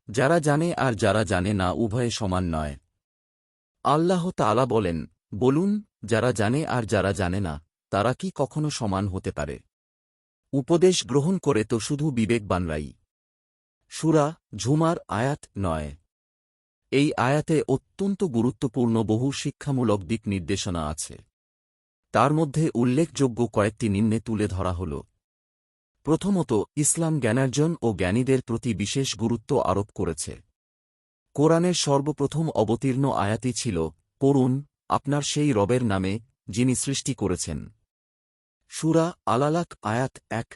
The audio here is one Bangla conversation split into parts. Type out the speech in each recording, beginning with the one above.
যারা জানে আর যারা জানে না উভয়ে সমান নয়। আল্লাহ তাআলা বলেন, বলুন, যারা জানে আর যারা জানে না, তারা কি কখনো সমান হতে পারে? উপদেশ গ্রহণ করে তো শুধু বিবেকবানরাই। সূরা ঝুমার আয়াত ৯। এই আয়াতে অত্যন্ত গুরুত্বপূর্ণ বহু শিক্ষামূলক দিক নির্দেশনা আছে। তার মধ্যে উল্লেখযোগ্য কয়েকটি নিম্নে তুলে ধরা হল। প্রথমত, ইসলাম জ্ঞানার্জন ও জ্ঞানীদের প্রতি বিশেষ গুরুত্ব আরোপ করেছে। কোরআনের সর্বপ্রথম অবতীর্ণ আয়াতই ছিল, পড়ুন, আপনার সেই রবের নামে, যিনি সৃষ্টি করেছেন। সূরা আল-আলাক আয়াত ১।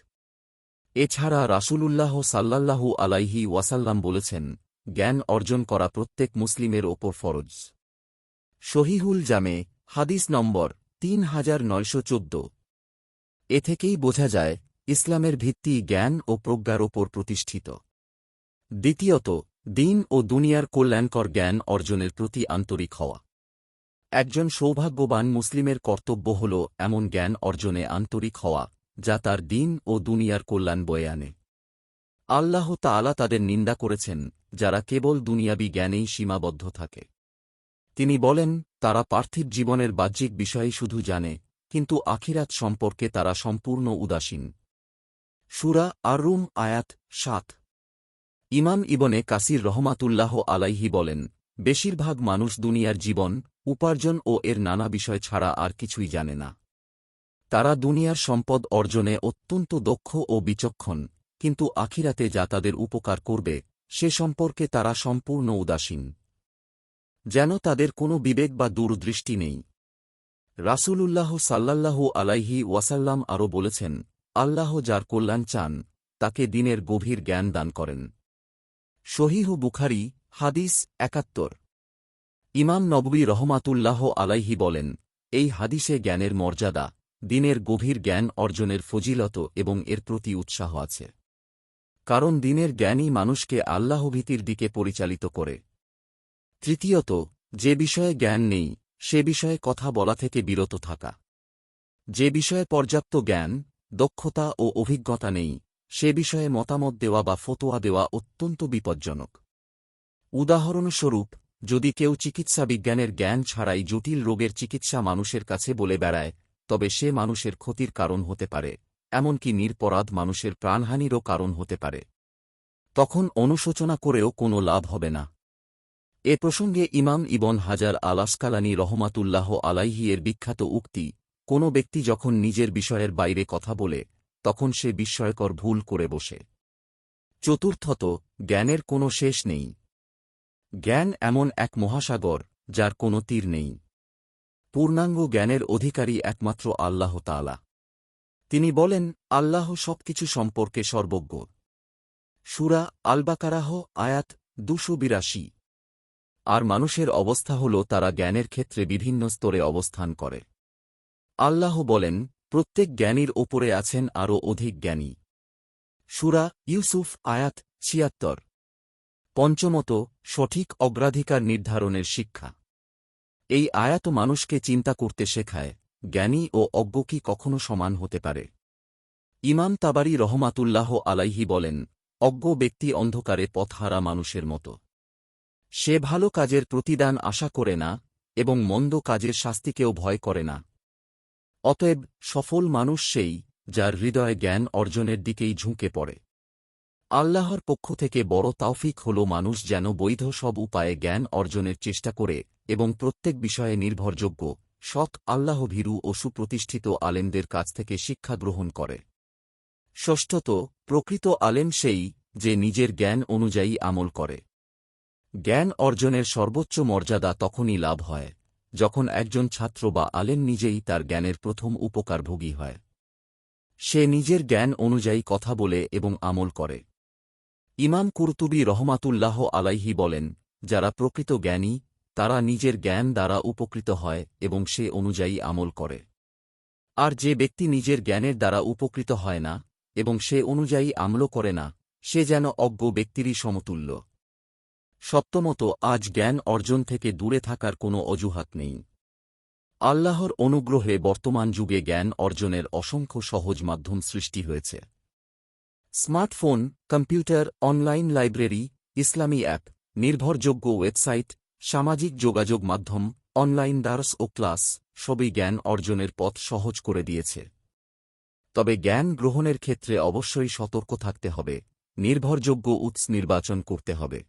এছাড়া রাসূলুল্লাহ সাল্লাল্লাহু আলাইহি ওয়াসাল্লাম বলেছেন, জ্ঞান অর্জন করা প্রত্যেক মুসলিমের ওপর ফরজ। সহিহুল জামে, হাদিস নম্বর ৩৯১৪। এ থেকেই বোঝা যায়, ইসলামের ভিত্তি জ্ঞান ও প্রজ্ঞার ওপর প্রতিষ্ঠিত। দ্বিতীয়ত, দিন ও দুনিয়ার কল্যাণকর জ্ঞান অর্জনের প্রতি আন্তরিক হওয়া। একজন সৌভাগ্যবান মুসলিমের কর্তব্য হল এমন জ্ঞান অর্জনে আন্তরিক হওয়া, যা তার দিন ও দুনিয়ার কল্যাণ বয়ে আনে। আল্লাহ তাআলা তাদের নিন্দা করেছেন, যারা কেবল দুনিয়াবী জ্ঞানেই সীমাবদ্ধ থাকে। তিনি বলেন, তারা পার্থিব জীবনের বাহ্যিক বিষয়ই শুধু জানে, কিন্তু আখিরাত সম্পর্কে তারা সম্পূর্ণ উদাসীন। সূরা আর-রুম আয়াত ৭। ইমাম ইবনে কাসির রহমাতুল্লাহ আলাইহি বলেন, বেশিরভাগ মানুষ দুনিয়ার জীবন, উপার্জন ও এর নানা বিষয় ছাড়া আর কিছুই জানে না। তারা দুনিয়ার সম্পদ অর্জনে অত্যন্ত দক্ষ ও বিচক্ষণ, কিন্তু আখিরাতে যা তাদের উপকার করবে, সে সম্পর্কে তারা সম্পূর্ণ উদাসীন। যেন তাদের কোনো বিবেক বা দূরদৃষ্টি নেই। রাসূলুল্লাহ সাল্লাল্লাহু আলাইহি ওয়াসাল্লাম আরও বলেছেন, আল্লাহ যার কল্যাণ চান, তাকে দিনের গভীর জ্ঞান দান করেন। সহিহ বুখারী, হাদিস ৭১। ইমাম নববী রহমাতুল্লাহ আলাইহি বলেন, এই হাদিসে জ্ঞানের মর্যাদা, দিনের গভীর জ্ঞান অর্জনের ফজিলত এবং এর প্রতি উৎসাহ আছে। কারণ দিনের জ্ঞানই মানুষকে আল্লাহভীতির দিকে পরিচালিত করে। তৃতীয়ত, যে বিষয়ে জ্ঞান নেই, সে বিষয়ে কথা বলা থেকে বিরত থাকা। যে বিষয়ে পর্যাপ্ত জ্ঞান, দক্ষতা ও অভিজ্ঞতা নেই, সে বিষয়ে মতামত দেওয়া বা ফতোয়া দেওয়া অত্যন্ত বিপজ্জনক। উদাহরণস্বরূপ, যদি কেউ চিকিৎসা বিজ্ঞানের জ্ঞান ছাড়াই জটিল রোগের চিকিৎসা মানুষের কাছে বলে বেড়ায়, তবে সে মানুষের ক্ষতির কারণ হতে পারে, এমনকি নিরপরাধ মানুষের প্রাণহানিরও কারণ হতে পারে। তখন অনুশোচনা করেও কোনো লাভ হবে না। এ প্রসঙ্গে ইমাম ইবন হাজার আল-আসকালানী রহমাতুল্লাহ আলাইহি এর বিখ্যাত উক্তি, কোনো ব্যক্তি যখন নিজের বিষয়ের বাইরে কথা বলে, তখন সে বিস্ময়কর ভুল করে বসে। চতুর্থত, জ্ঞানের কোনো শেষ নেই। জ্ঞান এমন এক মহাসাগর, যার কোনো তীর নেই। পূর্ণাঙ্গ জ্ঞানের অধিকারী একমাত্র আল্লাহ তাআলা। তিনি বলেন, আল্লাহ সবকিছু সম্পর্কে সর্বজ্ঞ। সূরা আল-বাকারাহ আয়াত ২৮২। আর মানুষের অবস্থা হল তারা জ্ঞানের ক্ষেত্রে বিভিন্ন স্তরে অবস্থান করে। আল্লাহ বলেন, প্রত্যেক জ্ঞানীর ওপরে আছেন আরও অধিক জ্ঞানী। সূরা ইউসুফ আয়াত ৭৬। পঞ্চমত, সঠিক অগ্রাধিকার নির্ধারণের শিক্ষা। এই আয়াত মানুষকে চিন্তা করতে শেখায়, জ্ঞানী ও অজ্ঞ কি কখনো সমান হতে পারে? ইমাম তাবারী রহমাতুল্লাহ আলাইহি বলেন, অজ্ঞ ব্যক্তি অন্ধকারে পথহারা মানুষের মতো। সে ভালো কাজের প্রতিদান আশা করে না এবং মন্দ কাজের শাস্তিকেও ভয় করে না। অতএব সফল মানুষ সেই, যার হৃদয়ে জ্ঞান অর্জনের দিকেই ঝুঁকে পড়ে। আল্লাহর পক্ষ থেকে বড় তাওফিক হল মানুষ যেন বৈধ সব উপায়ে জ্ঞান অর্জনের চেষ্টা করে এবং প্রত্যেক বিষয়ে নির্ভরযোগ্য, সৎ, আল্লাহভীরু ও সুপ্রতিষ্ঠিত আলেমদের কাছ থেকে শিক্ষা গ্রহণ করে। ষষ্ঠত, প্রকৃত আলেম সেই, যে নিজের জ্ঞান অনুযায়ী আমল করে। জ্ঞান অর্জনের সর্বোচ্চ মর্যাদা তখনই লাভ হয়, যখন একজন ছাত্র বা আলেম নিজেই তার জ্ঞানের প্রথম উপকারভোগী হয়। সে নিজের জ্ঞান অনুযায়ী কথা বলে এবং আমল করে। ইমাম কুরতুবী রহমাতুল্লাহ আলাইহি বলেন, যারা প্রকৃত জ্ঞানী, তারা নিজের জ্ঞান দ্বারা উপকৃত হয় এবং সে অনুযায়ী আমল করে। আর যে ব্যক্তি নিজের জ্ঞানের দ্বারা উপকৃত হয় না এবং সে অনুযায়ী আমল করে না, সে যেন অজ্ঞ ব্যক্তিরই সমতুল্য। সপ্তমত, আজ জ্ঞান অর্জন থেকে দূরে থাকার কোনো অজুহাত নেই। আল্লাহর অনুগ্রহে বর্তমান যুগে জ্ঞান অর্জনের অসংখ্য সহজ মাধ্যম সৃষ্টি হয়েছে। স্মার্টফোন, কম্পিউটার, অনলাইন লাইব্রেরি, ইসলামী অ্যাপ, নির্ভরযোগ্য ওয়েবসাইট, সামাজিক যোগাযোগ মাধ্যম, অনলাইন দার্স ও ক্লাস সবই জ্ঞান অর্জনের পথ সহজ করে দিয়েছে। তবে জ্ঞান গ্রহণের ক্ষেত্রে অবশ্যই সতর্ক থাকতে হবে, নির্ভরযোগ্য উৎস নির্বাচন করতে হবে,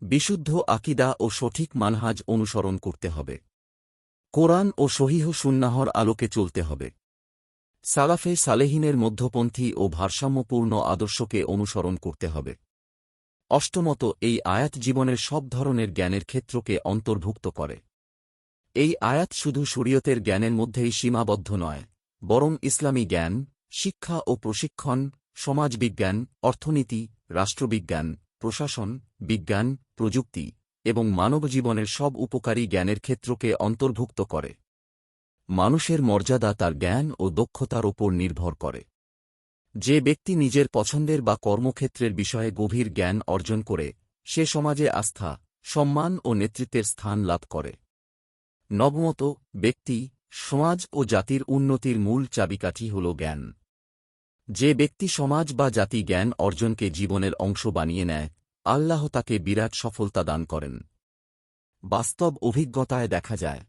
বিশুদ্ধ আকিদা ও সঠিক মানহাজ অনুসরণ করতে হবে, কোরআন ও সহিহ সুন্নাহর আলোকে চলতে হবে, সালাফে সালেহিনের মধ্যপন্থী ও ভারসাম্যপূর্ণ আদর্শকে অনুসরণ করতে হবে। অষ্টমত, এই আয়াত জীবনের সব ধরনের জ্ঞানের ক্ষেত্রকে অন্তর্ভুক্ত করে। এই আয়াত শুধু শরীয়তের জ্ঞানের মধ্যেই সীমাবদ্ধ নয়, বরং ইসলামী জ্ঞান, শিক্ষা ও প্রশিক্ষণ, সমাজবিজ্ঞান, অর্থনীতি, রাষ্ট্রবিজ্ঞান, প্রশাসন, বিজ্ঞান, প্রযুক্তি এবং মানবজীবনের সব উপকারী জ্ঞানের ক্ষেত্রকে অন্তর্ভুক্ত করে। মানুষের মর্যাদা তার জ্ঞান ও দক্ষতার ওপর নির্ভর করে। যে ব্যক্তি নিজের পছন্দের বা কর্মক্ষেত্রের বিষয়ে গভীর জ্ঞান অর্জন করে, সে সমাজে আস্থা, সম্মান ও নেতৃত্বের স্থান লাভ করে। নবমত, ব্যক্তি, সমাজ ও জাতির উন্নতির মূল চাবিকাঠি হল জ্ঞান। যে ব্যক্তি সমাজ বা জাতি জ্ঞান অর্জনকে জীবনের অংশ বানিয়ে নেয়, আল্লাহ তাকে বিরাট সফলতা দান করেন। বাস্তব অভিজ্ঞতায় দেখা যায়,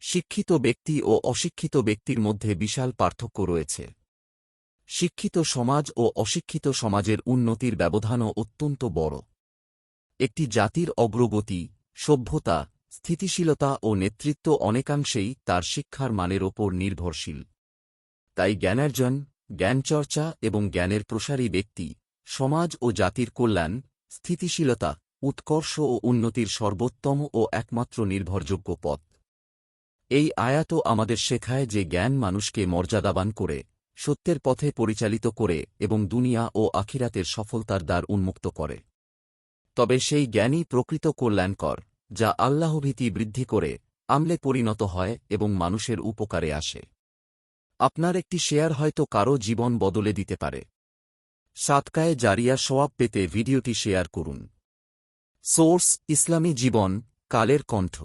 শিক্ষিত ব্যক্তি ও অশিক্ষিত ব্যক্তির মধ্যে বিশাল পার্থক্য রয়েছে। শিক্ষিত সমাজ ও অশিক্ষিত সমাজের উন্নতির ব্যবধানও অত্যন্ত বড়। একটি জাতির অগ্রগতি, সভ্যতা, স্থিতিশীলতা ও নেতৃত্ব অনেকাংশেই তার শিক্ষার মানের ওপর নির্ভরশীল। তাই জ্ঞানার্জন, জ্ঞানচর্চা এবং জ্ঞানের প্রসারী ব্যক্তি সমাজ ও জাতির কল্যাণ, স্থিতিশীলতা, উৎকর্ষ ও উন্নতির সর্বোত্তম ও একমাত্র নির্ভরযোগ্য পথ। এই আয়াতও আমাদের শেখায় যে জ্ঞান মানুষকে মর্যাদাবান করে, সত্যের পথে পরিচালিত করে এবং দুনিয়া ও আখিরাতের সফলতার দ্বার উন্মুক্ত করে। তবে সেই জ্ঞানই প্রকৃত কল্যাণকর, যা আল্লাহভীতি বৃদ্ধি করে, আমলে পরিণত হয় এবং মানুষের উপকারে আসে। আপনার একটি শেয়ার হয়তো কারও জীবন বদলে দিতে পারে। সাদকায়ে জারিয়া সওয়াব পেতে ভিডিওটি শেয়ার করুন। সোর্স: ইসলামী জীবন, কালের কণ্ঠ।